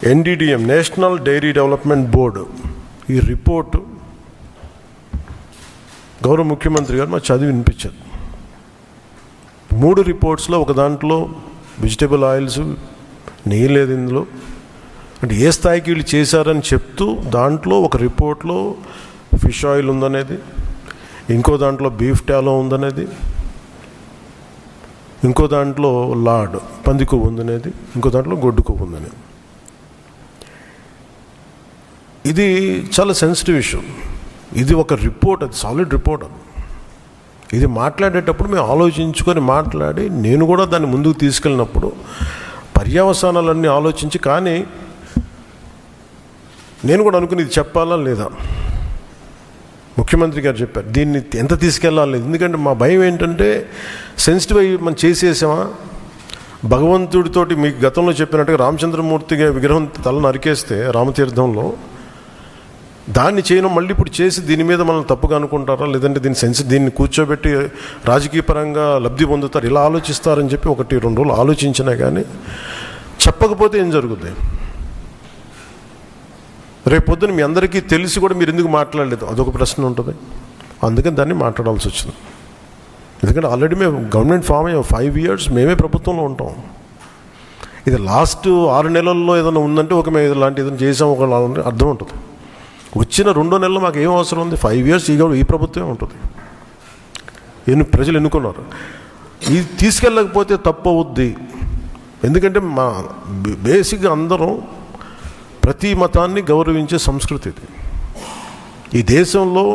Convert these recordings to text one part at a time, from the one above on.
NDDM national dairy development board ఈ report గౌరవ ముఖ్యమంత్రి గారు మాకు చదివి వినిపించారు. 3 రిపోర్ట్స్లో ఒక దాంట్లో వెజిటబుల్ ఆయిల్స్ నెయ్యి లేదు ఇందులో, అంటే ఏ స్థాయికి వీళ్ళు చేశారని చెప్తూ దాంట్లో ఒక రిపోర్ట్లో ఫిష్ ఆయిల్ ఉందనేది, ఇంకో దాంట్లో బీఫ్ టాలో ఉందనేది, ఇంకో దాంట్లో లాడ్ పంది కొవ్వు ఉందనేది, ఇంకో దాంట్లో గొడ్డు కొవ్వు ఉందనేది. ఇది చాలా సెన్సిటివ్ ఇష్యూ. ఇది ఒక రిపోర్ట్, అది సాలిడ్ రిపోర్ట్. అది ఇది మాట్లాడేటప్పుడు మేము ఆలోచించుకొని మాట్లాడి నేను కూడా దాన్ని ముందుకు తీసుకెళ్ళినప్పుడు పర్యవసానాలన్నీ ఆలోచించి, కానీ నేను కూడా అనుకుని ఇది చెప్పాలా లేదా. ముఖ్యమంత్రి గారు చెప్పారు దీన్ని ఎంత తీసుకెళ్ళాలి, ఎందుకంటే మా భయం ఏంటంటే సెన్సిటివ్ అయ్యి మనం చేసేసామా. భగవంతుడితోటి మీకు గతంలో చెప్పినట్టుగా రామచంద్రమూర్తిగా విగ్రహం తల నరికేస్తే రామతీర్థంలో దాన్ని చేయడం మళ్ళీ ఇప్పుడు చేసి దీని మీద మనం తప్పుగా అనుకుంటారా, లేదంటే దీన్ని కూర్చోబెట్టి రాజకీయ పరంగా లబ్ధి పొందుతారు, ఇలా ఆలోచిస్తారని చెప్పి 1-2 రోజులు ఆలోచించినా కానీ చెప్పకపోతే ఏం జరుగుతుంది. రేపు పొద్దున మీ అందరికీ తెలిసి కూడా మీరు ఎందుకు మాట్లాడలేదు, అదొక ప్రశ్న ఉంటుంది. అందుకని దాన్ని మాట్లాడాల్సి వచ్చింది. ఎందుకంటే ఆల్రెడీ మేము గవర్నమెంట్ ఫామ్ అయ్యాం, 5 years మేమే ప్రభుత్వంలో ఉంటాం. ఇది లాస్ట్ 6 నెలల్లో ఏదైనా ఉందంటే ఒక మేము ఇలాంటి ఏదైనా చేసాం ఒక అర్థం ఉంటుంది. వచ్చిన 2 నెలలు మాకు ఏం అవసరం ఉంది, 5 years ఈ ప్రభుత్వమే ఉంటుంది. ప్రజలు ఎన్నుకున్నారు. ఇది తీసుకెళ్ళకపోతే తప్పు అవుద్ది. ఎందుకంటే మా బేసిక్గా అందరం ప్రతి మతాన్ని గౌరవించే సంస్కృతి ఇది. ఈ దేశంలో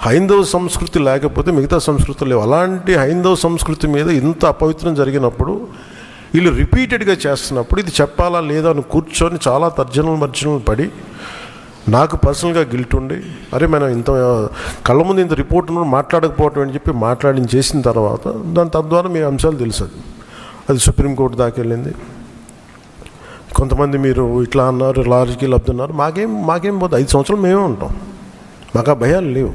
హైందవ సంస్కృతి లేకపోతే మిగతా సంస్కృతులు లేవు. అలాంటి హైందవ సంస్కృతి మీద ఇంత అపవిత్రం జరిగినప్పుడు వీళ్ళు రిపీటెడ్గా చేస్తున్నప్పుడు ఇది చెప్పాలా లేదా అని కూర్చొని చాలా తర్జనలు పడి నాకు పర్సనల్గా గిల్ట్ ఉండి, అరే మనం ఇంత కళ్ళ ముందు ఇంత రిపోర్ట్ మాట్లాడకపోవటం అని చెప్పి చేసిన తర్వాత తద్వారా మీ అంశాలు తెలుసు. అది సుప్రీంకోర్టు దాకా వెళ్ళింది. కొంతమంది మీరు ఇట్లా అన్నారు, రాజకీయ లబ్ధి అన్నారు. మాకేం పోతే 5 సంవత్సరాలు మేమే ఉంటాం, మాకు ఆ భయాలు లేవు.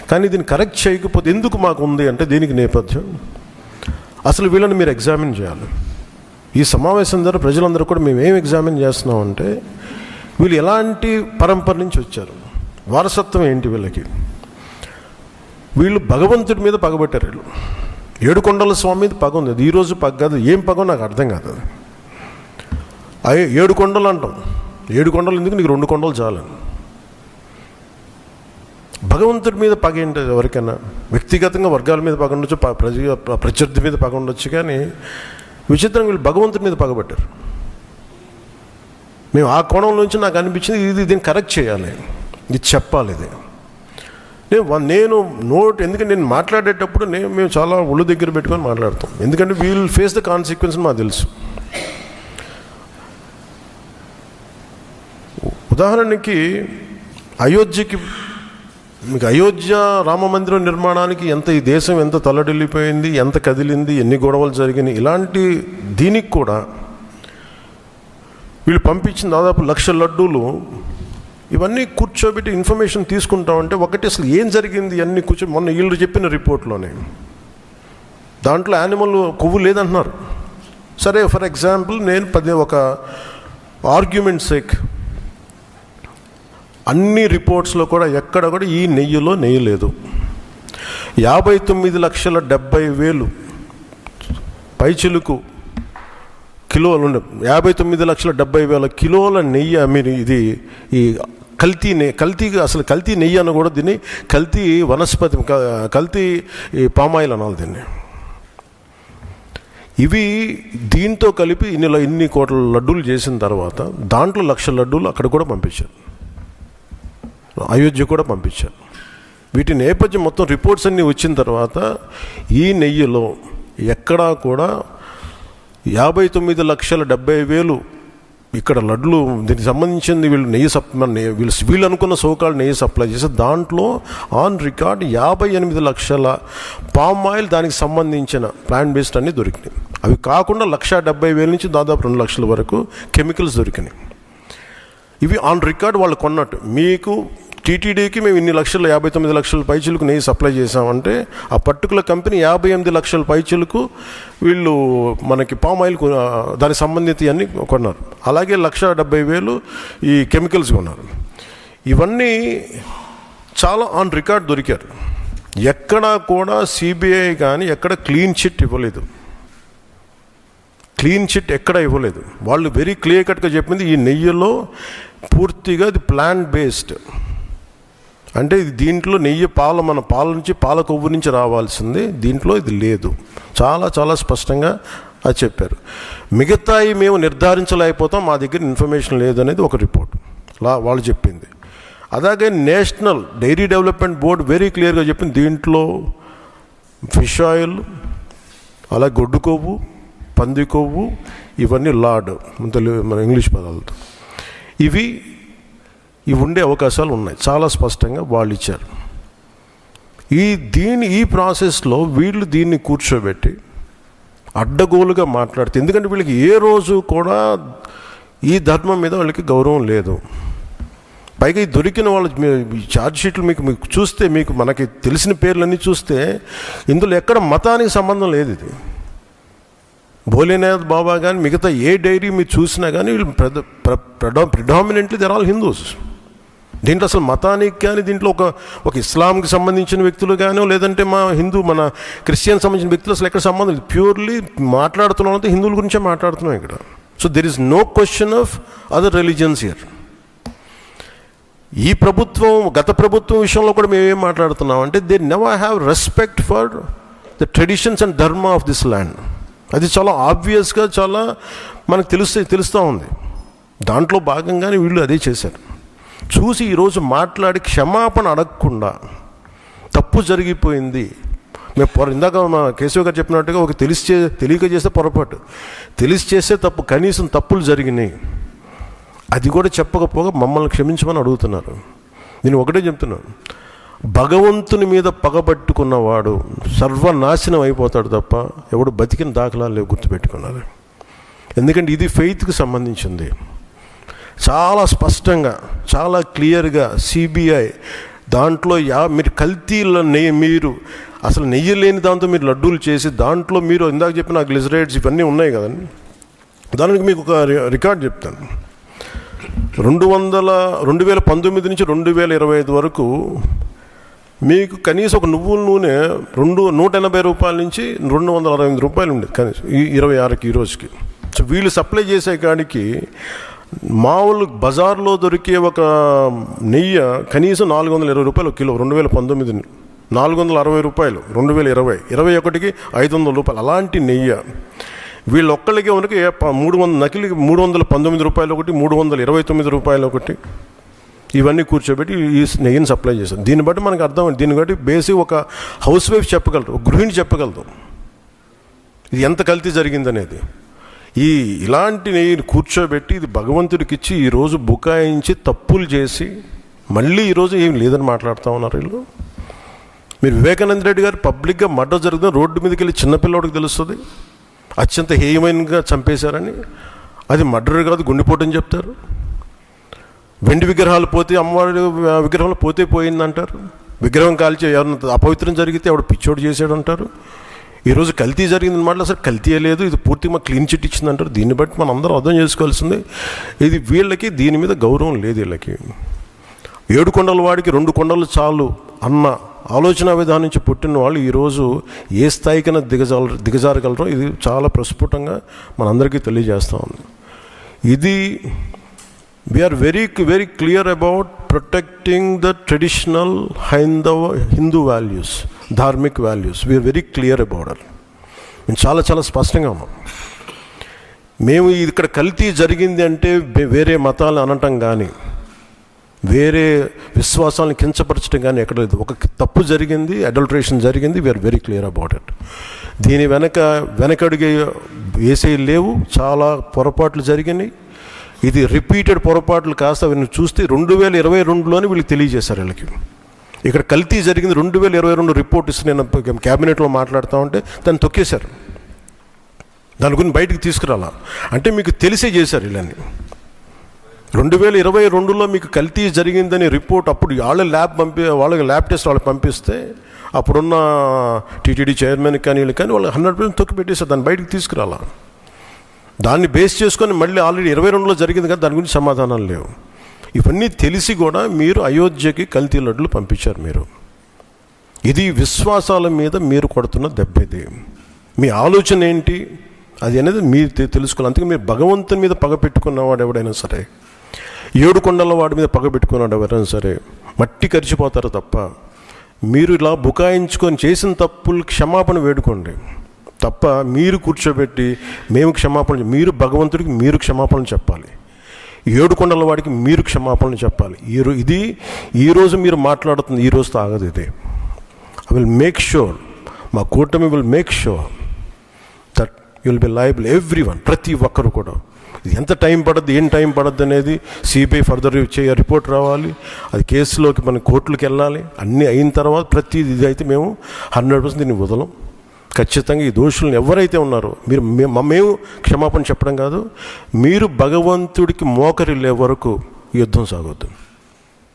కానీ దీన్ని కరెక్ట్ చేయకపోతే ఎందుకు మాకు ఉంది అంటే దీనికి నేపథ్యం అసలు వీళ్ళని మీరు ఎగ్జామిన్ చేయాలి. ఈ సమావేశం ద్వారా ప్రజలందరూ కూడా మేమేం ఎగ్జామిన్ చేస్తున్నామంటే వీళ్ళు ఎలాంటి పరంపర నుంచి వచ్చారు, వారసత్వం ఏంటి వీళ్ళకి. వీళ్ళు భగవంతుడి మీద పగబట్టారు. వీళ్ళు 7 కొండల స్వామి మీద పగ ఉంది. అది ఈరోజు పగ కాదు, ఏం పగో నాకు అర్థం కాదు. అది 7 కొండలు అంటాం. 7 కొండలు ఎందుకు, నీకు 2 కొండలు చాలు. భగవంతుడి మీద పగ ఏంటి ఎవరికైనా? వ్యక్తిగతంగా వర్గాల మీద పగ ఉండొచ్చు, ప్రత్యర్థి మీద పగ ఉండొచ్చు, కానీ విచిత్రంగా వీళ్ళు భగవంతుడి మీద పగబట్టారు. మేము ఆ కోణంలో నుంచి నాకు అనిపించింది దీన్ని కరెక్ట్ చేయాలి, ఇది చెప్పాలి. ఇది నేను ఎందుకంటే నేను మాట్లాడేటప్పుడు మేము చాలా ఒళ్ళు దగ్గర పెట్టుకొని మాట్లాడతాం. ఎందుకంటే వీల్ ఫేస్ ద కాన్సిక్వెన్స్ మాకు తెలుసు. ఉదాహరణకి మీకు అయోధ్య రామ మందిరం నిర్మాణానికి ఈ దేశం ఎంత తల్లడిల్లిపోయింది, ఎంత కదిలింది, ఎన్ని గొడవలు జరిగినాయి. ఇలాంటి దీనికి కూడా వీళ్ళు పంపించిన దాదాపు 1,00,000 లడ్డూలు ఇవన్నీ కూర్చోబెట్టి ఇన్ఫర్మేషన్ తీసుకుంటామంటే ఒకటి అసలు ఏం జరిగింది అన్నీ మొన్న వీళ్ళు చెప్పిన రిపోర్ట్లోనే దాంట్లో యానిమల్ కొవ్వు లేదంటున్నారు. సరే, ఫర్ ఎగ్జాంపుల్ నేను ఒక ఆర్గ్యుమెంట్ సేక్ అన్ని రిపోర్ట్స్లో కూడా ఎక్కడ కూడా ఈ నెయ్యిలో నెయ్యి లేదు. 59,70,000 పైచిలుకు కిలోలు 59,70,000 కిలోల నెయ్యి మీరు ఇది ఈ కల్తీ అసలు కల్తీ నెయ్యి అని కూడా దీన్ని కల్తీ వనస్పతి కల్తీ పామాయిల్ అనాలి దీన్ని. ఇవి దీంతో కలిపి ఇన్ని కోట్ల లడ్డూలు చేసిన తర్వాత దాంట్లో 1,00,000 లడ్డూలు అక్కడ కూడా పంపించారు, అయోధ్య కూడా పంపించారు. వీటి నేపథ్యం మొత్తం రిపోర్ట్స్ అన్నీ వచ్చిన తర్వాత ఈ నెయ్యిలో ఎక్కడా కూడా 59,70,000 ఇక్కడ లడ్లు దీనికి సంబంధించింది వీళ్ళు అనుకున్న సోకాల్ నెయ్యి సప్లై చేసి దాంట్లో ఆన్ రికార్డ్ 58 లక్షల పామ్ ఆయిల్ దానికి సంబంధించిన ప్లాంట్ బేస్డ్ అన్నీ దొరికినాయి. అవి కాకుండా 1,70,000 నుంచి దాదాపు 2 లక్షల వరకు కెమికల్స్ దొరికినాయి. ఇవి ఆన్ రికార్డ్ వాళ్ళు కొన్నట్టు. మీకు టీటీడీకి మేము ఇన్ని లక్షలు 59 లక్షల పైచీలకు నెయ్యి సప్లై చేసామంటే ఆ పర్టికులర్ కంపెనీ 58 లక్షల పైచీలకు వీళ్ళు మనకి పామ్ ఆయిల్ దానికి సంబంధిత అన్నీ కొన్నారు. అలాగే 1,70,000 ఈ కెమికల్స్ కొన్నారు. ఇవన్నీ చాలా ఆన్ రికార్డ్ దొరికారు. ఎక్కడా కూడా సిబిఐ కానీ ఎక్కడ క్లీన్ చిట్ ఇవ్వలేదు. క్లీన్ చిట్ ఎక్కడ ఇవ్వలేదు. వాళ్ళు వెరీ క్లియర్ కట్గా చెప్పింది ఈ నెయ్యిలో పూర్తిగా ఇది ప్లాంట్ బేస్డ్, అంటే ఇది దీంట్లో నెయ్యి మన పాల నుంచి పాల కొవ్వు నుంచి రావాల్సింది, దీంట్లో ఇది లేదు. చాలా చాలా స్పష్టంగా అది చెప్పారు. మిగతాయి మేము నిర్ధారించలేకపోతాం, మా దగ్గర ఇన్ఫర్మేషన్ లేదనేది ఒక రిపోర్ట్ వాళ్ళు చెప్పింది. అలాగే national dairy development board very క్లియర్గా చెప్పింది దీంట్లో ఫిష్ ఆయిల్, అలాగే గొడ్డు కొవ్వు, పంది కొవ్వు, ఇవన్నీ లార్డ్ మన ఇంగ్లీష్ పదాలతో ఇవి ఉండే అవకాశాలు ఉన్నాయి. చాలా స్పష్టంగా వాళ్ళు ఇచ్చారు. ఈ ప్రాసెస్లో వీళ్ళు దీన్ని కూర్చోబెట్టి అడ్డగోలుగా మాట్లాడితే, ఎందుకంటే వీళ్ళకి ఏ రోజు కూడా ఈ ధర్మం మీద వాళ్ళకి గౌరవం లేదు. పైగా ఈ దొరికిన వాళ్ళు ఛార్జ్ షీట్లు మీకు చూస్తే మనకి తెలిసిన పేర్లన్నీ చూస్తే ఇందులో ఎక్కడ మతానికి సంబంధం లేదు. ఇది భోలేనాథ్ బాబా కానీ మిగతా ఏ డైరీ మీరు చూసినా కానీ వీళ్ళు ప్రిడామినెంట్లీ దర్ ఆల్ హిందూస్. దీంట్లో అసలు మతానికి కానీ దీంట్లో ఒక ఇస్లాంకి సంబంధించిన వ్యక్తులు కానీ లేదంటే మన క్రిస్టియన్ సంబంధించిన వ్యక్తులు అసలు ఎక్కడ సంబంధం లేదు. ప్యూర్లీ మాట్లాడుతున్నాం అంటే హిందువుల గురించే మాట్లాడుతున్నాం ఇక్కడ. So there is no question of other religions here. ఈ ప్రభుత్వం గత ప్రభుత్వం విషయంలో కూడా మేమేం మాట్లాడుతున్నాం అంటే they never have respect for the traditions and dharma of this land. అది చాలా ఆబ్వియస్గా చాలా మనకు తెలుస్తూ ఉంది. దాంట్లో భాగంగానే వీళ్ళు అదే చేశారు. చూసి ఈరోజు మాట్లాడి క్షమాపణ అడగకుండా తప్పు జరిగిపోయింది. ఇందాక మా కేశవ్ గారు చెప్పినట్టుగా ఒక తెలియక చేస్తే పొరపాటు, తెలిసి చేస్తే తప్పు, కనీసం తప్పులు జరిగినాయి అది కూడా చెప్పకపోగా మమ్మల్ని క్షమించమని అడుగుతున్నారు. నేను ఒకటే చెప్తున్నాను, భగవంతుని మీద పగబట్టుకున్నవాడు సర్వనాశనం అయిపోతాడు తప్ప ఎవడు బతికిన దాఖలాలు లేవు, గుర్తుపెట్టుకున్నారు. ఎందుకంటే ఇది ఫెయిత్కి సంబంధించింది. చాలా స్పష్టంగా చాలా క్లియర్గా సిబిఐ దాంట్లో మీరు కల్తీల నెయ్యి, మీరు అసలు నెయ్యి లేని దాంతో మీరు లడ్డూలు చేసి దాంట్లో మీరు ఇందాక చెప్పిన గ్లిజరైడ్స్ ఇవన్నీ ఉన్నాయి కదండి. దానికి మీకు ఒక రికార్డ్ చెప్తాను. 2019 నుంచి 2025 వరకు మీకు కనీసం ఒక నువ్వుల నూనె 180 రూపాయల నుంచి 268 రూపాయలు ఉండేది కనీసం 26కి ఈ రోజుకి. సో వీళ్ళు సప్లై చేసే కాడికి మామూలు బజార్లో దొరికే ఒక నెయ్యి కనీసం 420 రూపాయలు కిలో. 2019 460 రూపాయలు, 2020 500 రూపాయలు. అలాంటి నెయ్యి వీళ్ళు ఒక్కళ్ళకి మనకి 319 రూపాయలు ఒకటి, 329 రూపాయలు ఒకటి, ఇవన్నీ కూర్చోబెట్టి ఈ నెయ్యిని సప్లై చేశారు. దీన్ని బట్టి మనకు అర్థం, దీన్ని బట్టి బేసిక్ ఒక హౌస్ వైఫ్ చెప్పగలరు, ఒక గృహిణి చెప్పగలరు ఇది ఎంత కల్తీ జరిగిందనేది. ఇలాంటి నెయ్యిని కూర్చోబెట్టి ఇది భగవంతుడికి ఇచ్చి ఈరోజు బుకాయించి తప్పులు చేసి మళ్ళీ ఈరోజు ఏం లేదని మాట్లాడుతూ ఉన్నారు వీళ్ళు. మీరు వివేకానంద రెడ్డి గారు పబ్లిక్గా మర్డర్ జరుగుతుంది, రోడ్డు మీదకి వెళ్ళి చిన్నపిల్లవాడికి తెలుస్తుంది అత్యంత హేయమైనగా చంపేశారని. అది మర్డర్ కాదు, గుండెపోటని చెప్తారు. వెండి విగ్రహాలు పోతే, అమ్మవారి విగ్రహాలు పోతే పోయిందంటారు. విగ్రహం కాల్చి ఎవరన్నా అపవిత్రం జరిగితే ఎవడు పిచ్చోడు చేసాడు అంటారు. ఈరోజు కల్తీ జరిగింది మాట అసలు కల్తీ లేదు, ఇది పూర్తిగా మాకు క్లీన్ చిట్ ఇచ్చిందంటారు. దీన్ని బట్టి మనం అందరం అర్థం చేసుకోవాల్సింది ఇది వీళ్ళకి దీని మీద గౌరవం లేదు. వీళ్ళకి 7 కొండల వాడికి 2 కొండలు చాలు అన్న ఆలోచన విధానం నుంచి పుట్టిన వాళ్ళు ఈరోజు ఏ స్థాయికైనా దిగజారగలరో ఇది చాలా ప్రస్ఫుటంగా మనందరికీ తెలియజేస్తూ ఉంది. ఇది we are very very clear about protecting the traditional Hindu values, dharmic values. We are very clear about it. మేము చాలా చాలా స్పష్టంగా ఉన్నాం. మేము ఇక్కడ కల్తీ జరిగింది అంటే వేరే మతాలు అనటం కానీ వేరే విశ్వాసాలను కించపరచడం కానీ ఎక్కడ లేదు. ఒక తప్పు జరిగింది, అడల్ట్రేషన్ జరిగింది. We are very clear about it. దీని వెనకడుగే వేసే లేవు. చాలా పొరపాట్లు జరిగినాయి. ఇది రిపీటెడ్ పొరపాట్లు కాస్త వీళ్ళని చూస్తే 2022లోనే వీళ్ళకి తెలియజేశారు. వీళ్ళకి ఇక్కడ కల్తీ జరిగింది 2022 రిపోర్ట్ ఇస్తే నేను క్యాబినెట్లో మాట్లాడుతూ ఉంటే దాన్ని తొక్కేశారు. దాని గురించి బయటకు తీసుకురాలా అంటే మీకు తెలిసే చేశారు. వీళ్ళని 2022లో మీకు కల్తీ జరిగిందని రిపోర్ట్ అప్పుడు వాళ్ళకి ల్యాబ్ టెస్ట్ వాళ్ళకి పంపిస్తే అప్పుడున్న టీటీడీ చైర్మన్ కానీ వీళ్ళు కానీ వాళ్ళు 100% తొక్కి పెట్టేసారు, దాన్ని బయటకు తీసుకురాలా. దాన్ని బేస్ చేసుకొని మళ్ళీ ఆల్రెడీ 22లో జరిగింది కదా, దాని గురించి సమాధానాలు లేవు. ఇవన్నీ తెలిసి కూడా మీరు అయోధ్యకి కల్తీ లడ్డులు పంపించారు. మీరు ఇది విశ్వాసాల మీద మీరు కొడుతున్న దెబ్బ. ఇది మీ ఆలోచన ఏంటి అది అనేది మీరు తెలుసుకోవాలి. అందుకే మీరు భగవంతుని మీద పగ పెట్టుకున్నవాడు ఎవడైనా సరే, 7 కొండల వాడి మీద పగ పెట్టుకున్నాడు ఎవరైనా సరే మట్టి కరిచిపోతారు తప్ప, మీరు ఇలా బుకాయించుకొని చేసిన తప్పులు క్షమాపణ వేడుకోండి తప్ప మీరు కూర్చోబెట్టి మేము క్షమాపణ, మీరు భగవంతుడికి మీరు క్షమాపణ చెప్పాలి, 7 కొండల వాడికి మీరు క్షమాపణ చెప్పాలి. ఇది ఈరోజు మీరు మాట్లాడుతుంది ఈ రోజుతో ఆగదు. ఇది ఐ విల్ మేక్ షూర్, మా కూటమి will make sure that you will be liable everyone, ప్రతి ఒక్కరు కూడా. ఇది ఎంత టైం పడుద్ది, ఏం టైం పడుద్ది అనేది సిబిఐ ఫర్దర్ రిపోర్ట్ రావాలి, అది కేసులోకి మన కోర్టులకు వెళ్ళాలి. అన్నీ అయిన తర్వాత ప్రతి ఇది అయితే మేము 100% దీన్ని వదలం. ఖచ్చితంగా ఈ దోషులను ఎవరైతే ఉన్నారో మేము క్షమాపణ చెప్పడం కాదు, మీరు భగవంతుడికి మోకరిల్లే వరకు యుద్ధం సాగొద్దు.